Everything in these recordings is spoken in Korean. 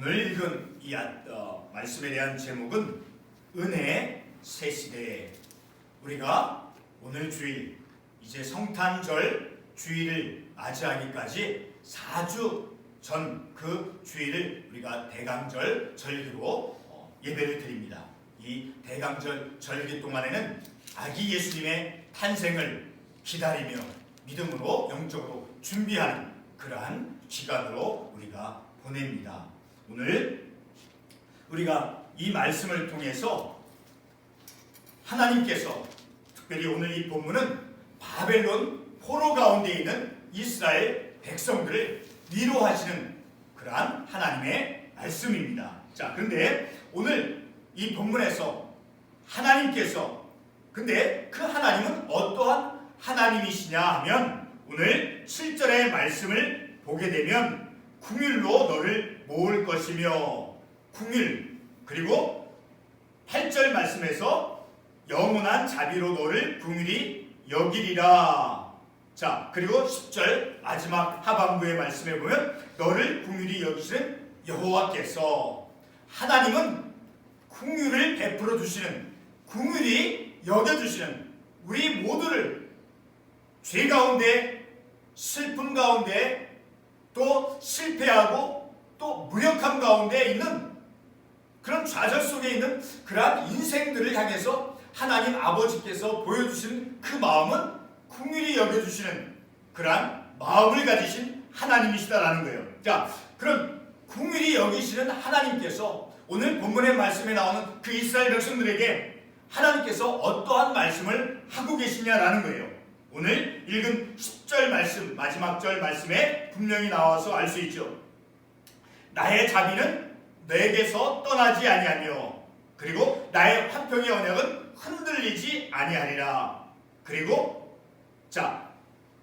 오늘 읽은 이 말씀에 대한 제목은 은혜 새 시대. 우리가 오늘 주일 이제 성탄절 주일을 맞이하기까지 4주 전 그 주일을 우리가 대강절 절기로 예배를 드립니다. 이 대강절 절기 동안에는 아기 예수님의 탄생을 기다리며 믿음으로 영적으로 준비하는 그러한 기간으로 우리가 보냅니다. 오늘 우리가 이 말씀을 통해서 하나님께서 특별히 오늘 이 본문은 바벨론 포로 가운데 있는 이스라엘 백성들을 위로하시는 그러한 하나님의 말씀입니다. 자, 그런데 오늘 이 본문에서 하나님께서 근데 그 하나님은 어떠한 하나님이시냐 하면 오늘 7절의 말씀을 보게 되면 궁율로 너를 모을 것이며 궁율, 그리고 8절 말씀에서 영원한 자비로 너를 궁율이 여기리라. 자, 그리고 10절 마지막 하반부의 말씀에 보면 너를 궁율이 여기시는 여호와께서, 하나님은 궁율을 베풀어 주시는, 궁율이 여겨주시는 우리 모두를 죄 가운데, 슬픔 가운데, 또 실패하고 또 무력함 가운데 있는 그런 좌절 속에 있는 그러한 인생들을 향해서 하나님 아버지께서 보여주시는 그 마음은 긍휼히 여겨주시는 그러한 마음을 가지신 하나님이시다라는 거예요. 자, 그런 긍휼히 여기시는 하나님께서 오늘 본문의 말씀에 나오는 그 이스라엘 백성들에게 하나님께서 어떠한 말씀을 하고 계시냐라는 거예요. 오늘 읽은 10절 말씀, 마지막 절 말씀에 분명히 나와서 알 수 있죠. 나의 자비는 내게서 떠나지 아니하며, 그리고 나의 화평의 언약은 흔들리지 아니하리라. 그리고 자,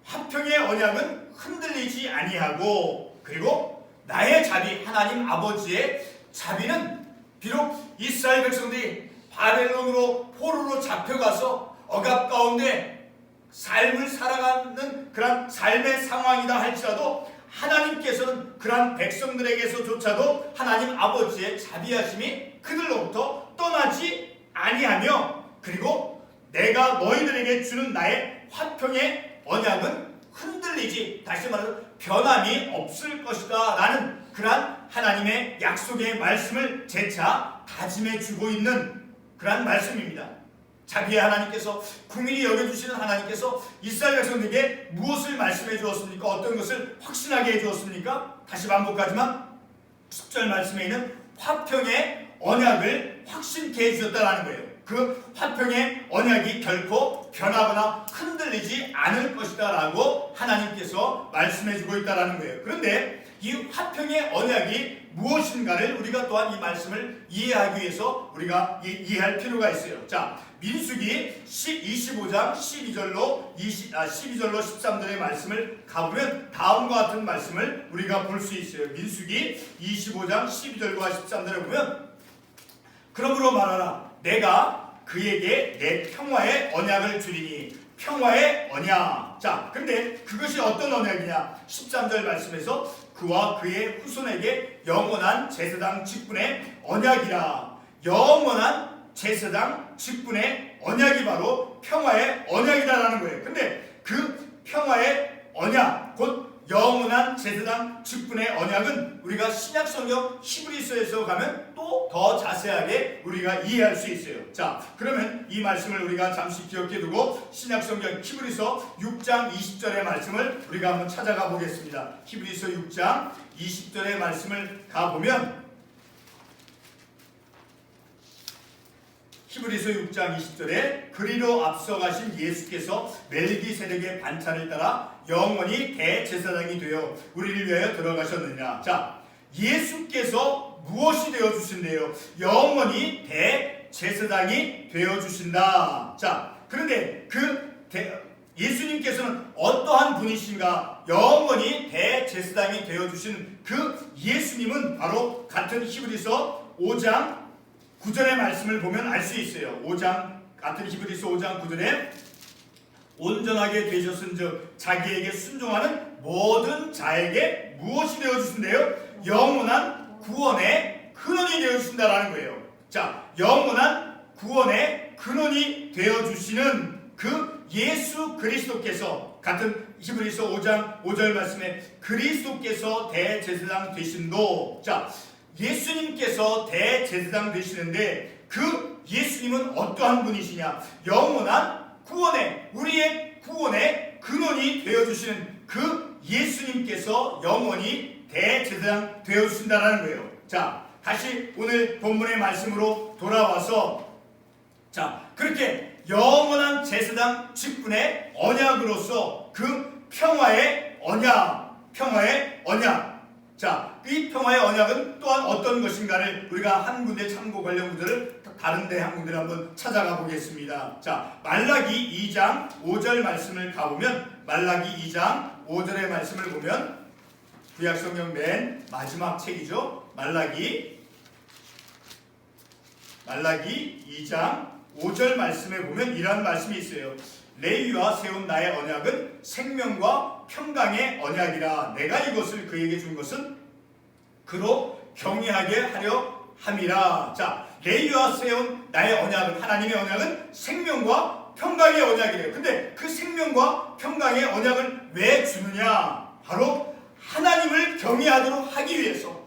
화평의 언약은 흔들리지 아니하고, 그리고 나의 자비, 하나님 아버지의 자비는 비록 이스라엘 백성들이 바벨론으로 포로로 잡혀가서 억압 가운데 삶을 살아가는 그런 삶의 상황이다 할지라도 하나님께서는 그러한 백성들에게서조차도 하나님 아버지의 자비하심이 그들로부터 떠나지 아니하며, 그리고 내가 너희들에게 주는 나의 화평의 언약은 흔들리지, 다시 말해서 변함이 없을 것이다 라는 그러한 하나님의 약속의 말씀을 재차 다짐해 주고 있는 그러한 말씀입니다. 자비의 하나님께서, 긍휼히 여겨주시는 하나님께서 이스라엘 백성들에게 무엇을 말씀해 주었습니까? 어떤 것을 확신하게 해 주었습니까? 다시 반복하지만 10절 말씀에 있는 화평의 언약을 확신케 해 주셨다는 거예요. 그 화평의 언약이 결코 변하거나 흔들리지 않을 것이다 라고 하나님께서 말씀해 주고 있다는 거예요. 그런데 이 화평의 언약이 무엇인가를 우리가 또한 이 말씀을 이해하기 위해서 우리가 이해할 필요가 있어요. 자, 민수기 25장 12절로 13절의 말씀을 가보면 다음과 같은 말씀을 우리가 볼 수 있어요. 민수기 25장 12절과 13절을 보면 그러므로 말하라. 내가 그에게 내 평화의 언약을 주리니. 평화의 언약. 자, 근데 그것이 어떤 언약이냐? 13절 말씀에서 그와 그의 후손에게 영원한 제사장 직분의 언약이라. 영원한 제사장 직분의 언약이 바로 평화의 언약이다라는 거예요. 근데 그 평화의 언약, 곧 영원한 제사장 직분의 언약은 우리가 신약성경 히브리서에서 가면 또 더 자세하게 우리가 이해할 수 있어요. 자, 그러면 이 말씀을 우리가 잠시 기억해 두고 신약성경 히브리서 6장 20절의 말씀을 우리가 한번 찾아가 보겠습니다. 히브리서 6장 20절의 말씀을 가보면 히브리서 6장 20절에 그리로 앞서가신 예수께서 멜기세덱의 반차를 따라 영원히 대제사장이 되어 우리를 위하여 들어가셨느냐. 자, 예수께서 무엇이 되어주신대요? 영원히 대제사장이 되어주신다. 자, 그런데 예수님께서는 어떠한 분이신가? 영원히 대제사장이 되어주신 그 예수님은 바로 같은 히브리서 5장 9절의 말씀을 보면 알 수 있어요. 같은 히브리서 5장 9절에 온전하게 되셨은즉 자기에게 순종하는 모든 자에게 무엇이 되어주신대요? 영원한 구원의 근원이 되어주신다라는 거예요. 자, 영원한 구원의 근원이 되어주시는 그 예수 그리스도께서, 같은 히브리서 5장 5절 말씀에 그리스도께서 대제사장 되신도, 자, 예수님께서 대제사장 되시는데 그 예수님은 어떠한 분이시냐? 영원한 구원의, 우리의 구원의 근원이 되어주시는 그 예수님께서 영원히 대제사장 되어주신다라는 거예요. 자, 다시 오늘 본문의 말씀으로 돌아와서, 자, 그렇게 영원한 제사장 직분의 언약으로서 그 평화의 언약, 자, 이 평화의 언약은 또한 어떤 것인가를 우리가 한 군데 참고 관련 구절을 다른 데 한 군데를 한번 찾아가 보겠습니다. 자, 말라기 2장 5절 말씀을 가보면, 말라기 2장 5절의 말씀을 보면, 구약성경 맨 마지막 책이죠. 말라기 2장 5절 말씀에 보면 이러한 말씀이 있어요. 레위와 세운 나의 언약은 생명과 평강의 언약이라. 내가 이것을 그에게 준 것은 그로 경외하게 하려 함이라. 자, 레위와 세운 나의 언약은, 하나님의 언약은 생명과 평강의 언약이래요. 근데 그 생명과 평강의 언약을 왜 주느냐? 바로 하나님을 경외하도록 하기 위해서.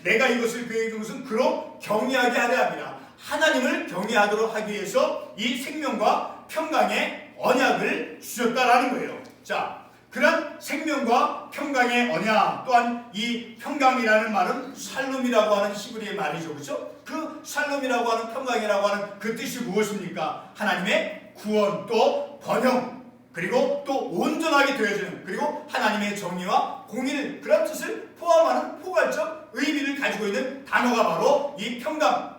내가 이것을 그에게 준 것은 그로 경외하게 하려 함이라. 하나님을 경외하도록 하기 위해서 이 생명과 평강의 언약을 주셨다라는 거예요. 자, 그런 생명과 평강의 언약, 또한 이 평강이라는 말은 샬롬이라고 하는 히브리의 말이죠. 그렇죠? 그 샬롬이라고 하는, 평강이라고 하는 그 뜻이 무엇입니까? 하나님의 구원, 또 번영, 그리고 또 온전하게 되어지는, 그리고 하나님의 정의와 공의를, 그런 뜻을 포함하는 포괄적 의미를 가지고 있는 단어가 바로 이 평강,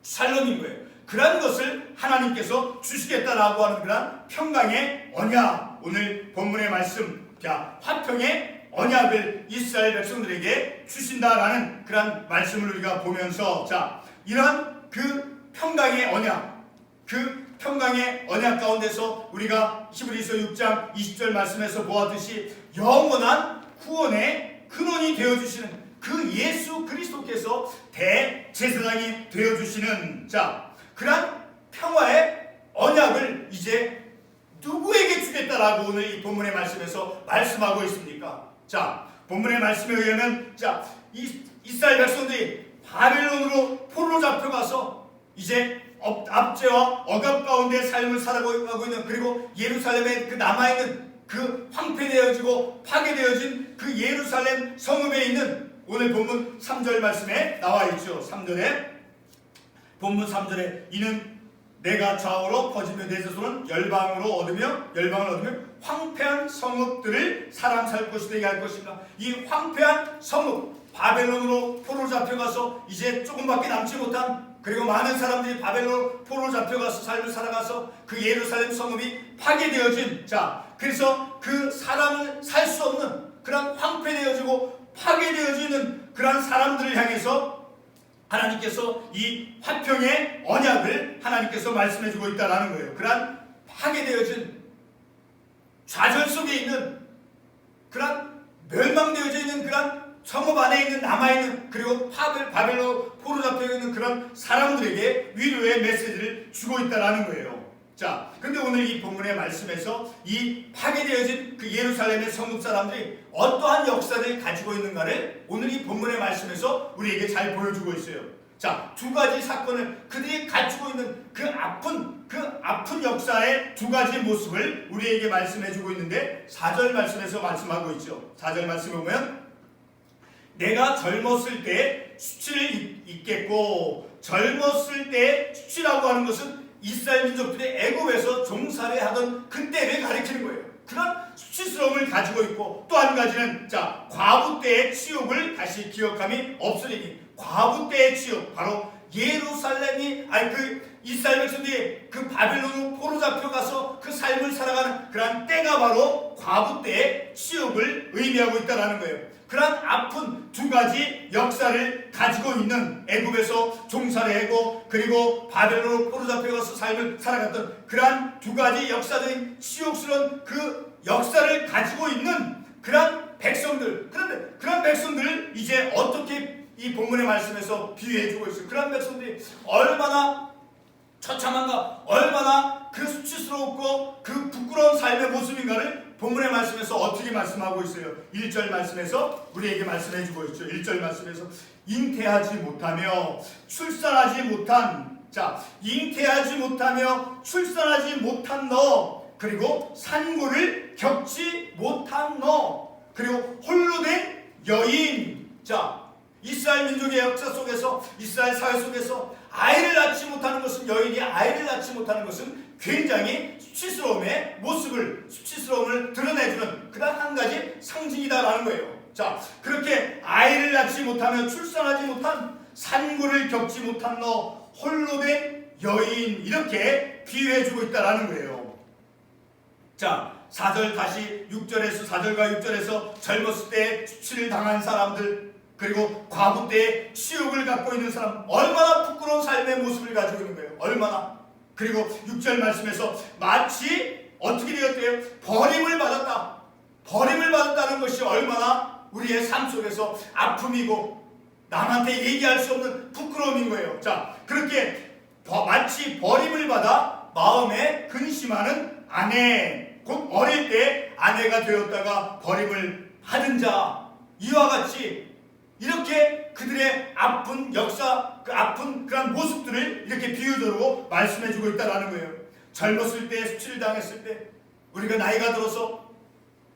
샬롬인 거예요. 그런 것을 하나님께서 주시겠다라고 하는 그런 평강의 언약, 오늘 본문의 말씀, 자, 화평의 언약을 이스라엘 백성들에게 주신다라는 그런 말씀을 우리가 보면서, 자, 이러한 그 평강의 언약, 그 평강의 언약 가운데서 우리가 히브리서 6장 20절 말씀에서 보았듯이 영원한 구원의 근원이 되어주시는 그 예수 그리스도께서 대제사장이 되어주시는, 자, 그런 평화의 언약을 이제 누구에게 주겠다라고 오늘 이 본문의 말씀에서 말씀하고 있습니까? 자, 본문의 말씀에 의하면, 자, 이스라엘 백성들이 바벨론으로 포로로 잡혀가서 이제 압제와 억압 가운데 삶을 살아가고 있는, 그리고 예루살렘에 그 남아있는 그 황폐되어지고 파괴되어진 그 예루살렘 성읍에 있는, 오늘 본문 3절 말씀에 나와 있죠. 3절에, 본문 3절에 이는 내가 좌우로 퍼지며 내 자손은 열방을 얻으며 황폐한 성읍들을 사람 살 곳이 되게 할 것입니다. 이 황폐한 성읍, 바벨론으로 포로로 잡혀가서 이제 조금밖에 남지 못한, 그리고 많은 사람들이 바벨론 포로로 잡혀가서 삶을 살아가서 그 예루살렘 성읍이 파괴되어진, 자, 그래서 그 사람을 살 수 없는 그런 황폐되어지고 파괴되어지는 그런 사람들을 향해서 하나님께서 이 화평의 언약을 하나님께서 말씀해주고 있다는 거예요. 그런 파괴되어진, 좌절 속에 있는, 그런 멸망되어져 있는 그런 성읍 안에 있는, 남아있는, 그리고 바벨론 포로 잡혀있는 그런 사람들에게 위로의 메시지를 주고 있다는 거예요. 자, 근데 오늘 이 본문의 말씀에서 이 파괴되어진 그 예루살렘의 성읍 사람들이 어떠한 역사를 가지고 있는가를 오늘 이 본문의 말씀에서 우리에게 잘 보여주고 있어요. 자, 두 가지 사건을, 그들이 가지고 있는 그 아픈 역사의 두 가지 모습을 우리에게 말씀해주고 있는데, 4절 말씀에서 말씀하고 있죠. 4절 말씀에 보면 내가 젊었을 때 수치를 잊겠고, 젊었을 때 수치라고 하는 것은 이스라엘 민족들이 애굽에서 종살이하던 그때를 가리키는 거예요. 그런 수치스러움을 가지고 있고, 또 한 가지는, 자, 과부 때의 치욕을 다시 기억함이 없으리니, 과부 때의 치욕, 바로 예루살렘이, 그 이스라엘 백성들이 그 바벨론으로 포로 잡혀가서 그 삶을 살아가는 그런 때가 바로 과부 때의 치욕을 의미하고 있다는 거예요. 그런 아픈 두 가지 역사를 가지고 있는, 애굽에서 종살이하고 그리고 바벨론으로 포로 잡혀가서 삶을 살아갔던 그런 두 가지 역사적인 치욕스러운 그 역사를 가지고 있는 그런 백성들, 그런데 그런 백성들을 이제 어떻게 이 본문의 말씀에서 비유해주고 있어요. 그런 백성들이 얼마나 처참한가, 얼마나 그 수치스럽고 그 부끄러운 삶의 모습인가를 본문의 말씀에서 어떻게 말씀하고 있어요. 1절 말씀에서 우리에게 말씀해주고 있죠. 1절 말씀에서 잉태하지 못하며 출산하지 못한, 자, 잉태하지 못하며 출산하지 못한 너, 그리고 산고를 겪지 못한 너, 그리고 홀로 된 여인. 자, 이스라엘 민족의 역사 속에서, 이스라엘 사회 속에서 아이를 낳지 못하는 것은, 여인이 아이를 낳지 못하는 것은 굉장히 수치스러움의 모습을, 수치스러움을 드러내주는 그런 한 가지 상징이다라는 거예요. 자, 그렇게 아이를 낳지 못하며 출산하지 못한, 산고를 겪지 못한 너, 홀로 된 여인, 이렇게 비유해주고 있다라는 거예요. 자, 4절 다시 6절에서 4절과 6절에서 젊었을 때 수치를 당한 사람들, 그리고 과부 때 치욕을 갖고 있는 사람, 얼마나 부끄러운 삶의 모습을 가지고 있는 거예요. 얼마나. 그리고 6절 말씀에서 마치 어떻게 되었대요? 버림을 받았다. 버림을 받았다는 것이 얼마나 우리의 삶 속에서 아픔이고 남한테 얘기할 수 없는 부끄러움인 거예요. 자, 그렇게 마치 버림을 받아 마음에 근심하는 아내, 곧 어릴 때 아내가 되었다가 버림을 받은 자, 이와 같이 이렇게 그들의 아픈 역사, 그 아픈 그런 모습들을 이렇게 비유적으로 말씀해주고 있다는 거예요. 젊었을 때, 수치를 당했을 때, 우리가 나이가 들어서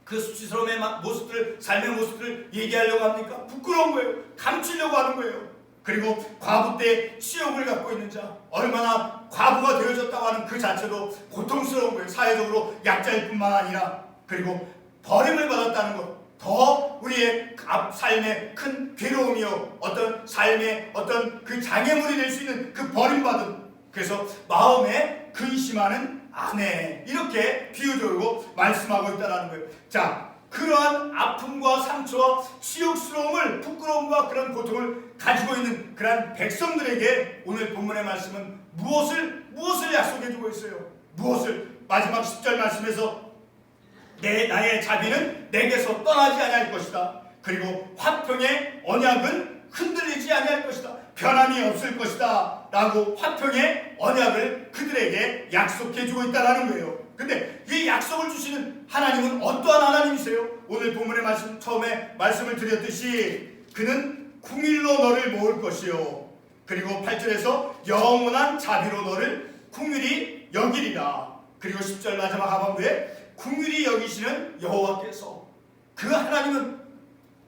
그 수치스러움의 모습들, 삶의 모습들을 얘기하려고 합니까? 부끄러운 거예요. 감추려고 하는 거예요. 그리고 과부 때 치욕을 갖고 있는 자, 얼마나 과부가 되어졌다고 하는 그 자체도 고통스러운 거예요. 사회적으로 약자일 뿐만 아니라. 그리고 버림을 받았다는 것, 더 우리의 삶의 큰 괴로움이요, 어떤 삶의 어떤 그 장애물이 될 수 있는 그 버림받은, 그래서 마음에 근심하는 아내, 이렇게 비유적으로 말씀하고 있다는 거예요. 자, 그러한 아픔과 상처와 치욕스러움을, 부끄러움과 그런 고통을 가지고 있는 그러한 백성들에게 오늘 본문의 말씀은 무엇을 약속해주고 있어요. 무엇을? 마지막 10절 말씀에서 나의 자비는 내게서 떠나지 아니할 것이다. 그리고 화평의 언약은 흔들리지 아니할 것이다. 변함이 없을 것이다. 라고 화평의 언약을 그들에게 약속해주고 있다는 거예요. 근데 이 약속을 주시는 하나님은 어떠한 하나님이세요? 오늘 본문의 말씀, 처음에 말씀을 드렸듯이 그는 궁일로 너를 모을 것이요, 그리고 8절에서 영원한 자비로 너를 궁일이 여기리라. 그리고 10절 마지막 하반부에 궁일이 여기시는 여호와께서, 그 하나님은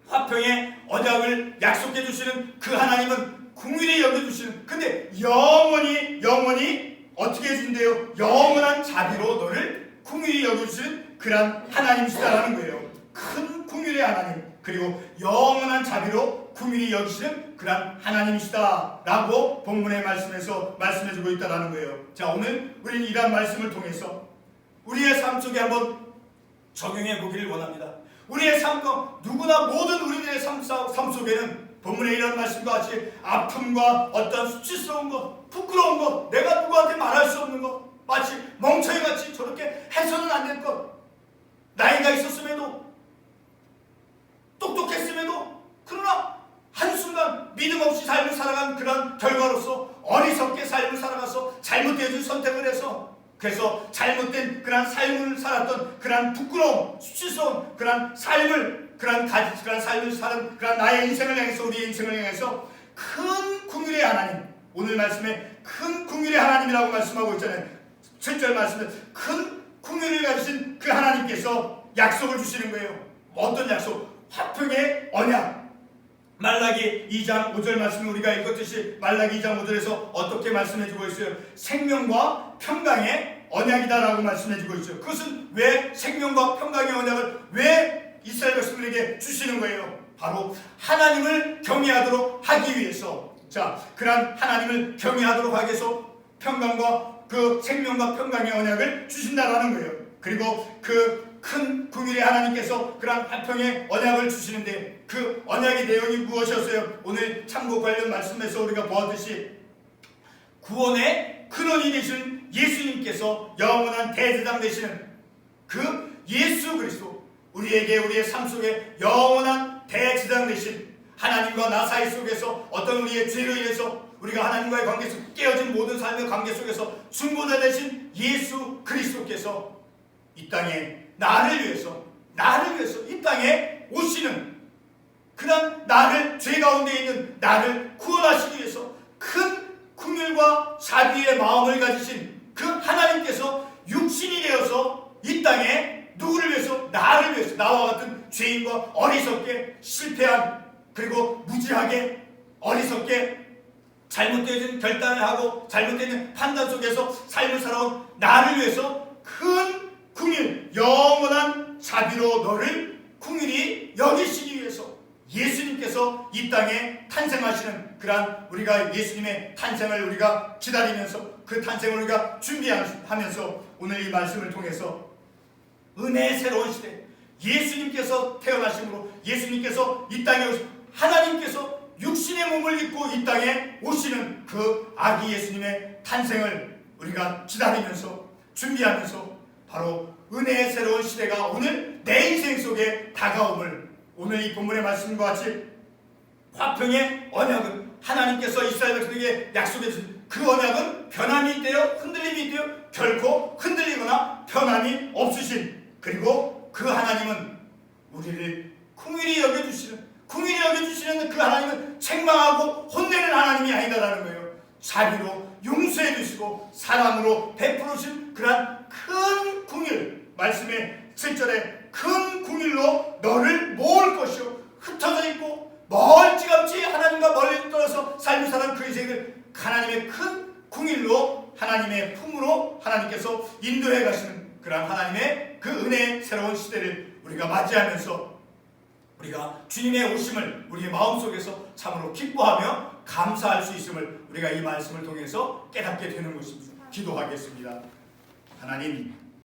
화평의 언약을 약속해 주시는 그 하나님은 궁일이 여겨주시는, 근데 영원히 어떻게 해준대요? 영원한 자비로 너를 궁일이 여겨주시는 그런 하나님이시다라는 거예요. 큰 궁일의 하나님, 그리고 영원한 자비로 궁일이 여기시는 그런 하나님이시다라고 본문의 말씀에서 말씀해주고 있다는 거예요. 자, 오늘 우리는 이러한 말씀을 통해서 우리의 삶 속에 한번 적용해 보기를 원합니다. 우리의 삶과 누구나 모든 우리들의 삶 속에는 본문의 이런 말씀과 같이 아픔과 어떤 수치스러운 것, 부끄러운 것, 내가 누구한테 말할 수 없는 것, 마치 멍청이같이 저렇게 해서는 안 될 것, 나이가 있었음에도 똑똑했음에도 그러나 한순간 믿음 없이 삶을 살아간 그런 결과로서 어리석게 삶을 살아가서 잘못된 선택을 해서, 그래서 잘못된 그런 삶을 살았던 그런 부끄러움, 수치스러운 그런 삶을, 그런 삶을 사는 그런 나의 인생을 향해서, 우리의 인생을 향해서 큰 궁율의 하나님, 오늘 말씀에 큰 궁율의 하나님이라고 말씀하고 있잖아요. 7절 말씀에 큰 궁율을 가지신 그 하나님께서 약속을 주시는 거예요. 어떤 약속? 화평의 언약. 말라기 2장 5절 말씀을 우리가 읽었듯이 말라기 2장 5절에서 어떻게 말씀해주고 있어요? 생명과 평강의 언약이다라고 말씀해주고 있죠. 그것은 왜 생명과 평강의 언약을 왜 이스라엘 백성들에게 주시는 거예요? 바로 하나님을 경외하도록 하기 위해서. 자, 그러한 하나님을 경외하도록 하기 위해서 평강과 그 생명과 평강의 언약을 주신다라는 거예요. 그리고 그 큰 궁율의 하나님께서 그런 화평의 언약을 주시는데 그 언약의 내용이 무엇이었어요? 오늘 참고 관련 말씀에서 우리가 보았듯이 구원의 근원이 되신 예수님께서 영원한 대제사장 되시는 그 예수 그리스도, 우리에게 우리의 삶 속에 영원한 대제사장 되신 하나님과 나 사이 속에서 어떤 우리의 죄로 인해서 우리가 하나님과의 관계에서 깨어진 모든 삶의 관계 속에서 중보자 되신 예수 그리스도께서 이 땅에 나를 위해서 이 땅에 오시는 그런 나를 죄 가운데 있는 나를 구원하시기 위해서 큰 긍휼과 자비의 마음을 가지신 그 하나님께서 육신이 되어서 이 땅에 누구를 위해서? 나를 위해서, 나와 같은 죄인과 어리석게 실패한 그리고 무지하게 어리석게 잘못되어진 결단을 하고 잘못되는 판단 속에서 삶을 살아온 나를 위해서 큰 긍휼, 영원한 자비로 너를 긍휼히 여기시기 위해서 예수님께서 이 땅에 탄생하시는 그러한 우리가 예수님의 탄생을 우리가 기다리면서 그 탄생을 우리가 준비하면서 오늘 이 말씀을 통해서 은혜의 새로운 시대, 예수님께서 태어나심으로 예수님께서 이 땅에 오신 하나님께서 육신의 몸을 입고 이 땅에 오시는 그 아기 예수님의 탄생을 우리가 기다리면서 준비하면서 바로 은혜의 새로운 시대가 오늘 내 인생 속에 다가옴을 오늘 이 본문의 말씀과 같이 화평의 언약은 하나님께서 이스라엘 백성에게 약속해 주신 그 언약은 변함이 있대요, 흔들림이 있대요. 결코 흔들리거나 변함이 없으신 그리고 그 하나님은 우리를 긍휼히 여겨주시는 그 하나님은 책망하고 혼내는 하나님이 아니다라는 거예요. 자비로 용서해 주시고 사랑으로 베풀어 주신 그러한 큰 긍휼, 말씀의 7절에 큰 긍휼로 너를 모을 것이요 흩어져 있고 멀찌감치 하나님과 멀리 떨어져 삶을 사는 그 인생을 하나님의 큰 긍휼로 하나님의 품으로 하나님께서 인도해 가시는 그러한 하나님의 그 은혜의 새로운 시대를 우리가 맞이하면서 우리가 주님의 오심을 우리의 마음속에서 참으로 기뻐하며 감사할 수 있음을 우리가 이 말씀을 통해서 깨닫게 되는 것입니다. 기도하겠습니다. 하나님,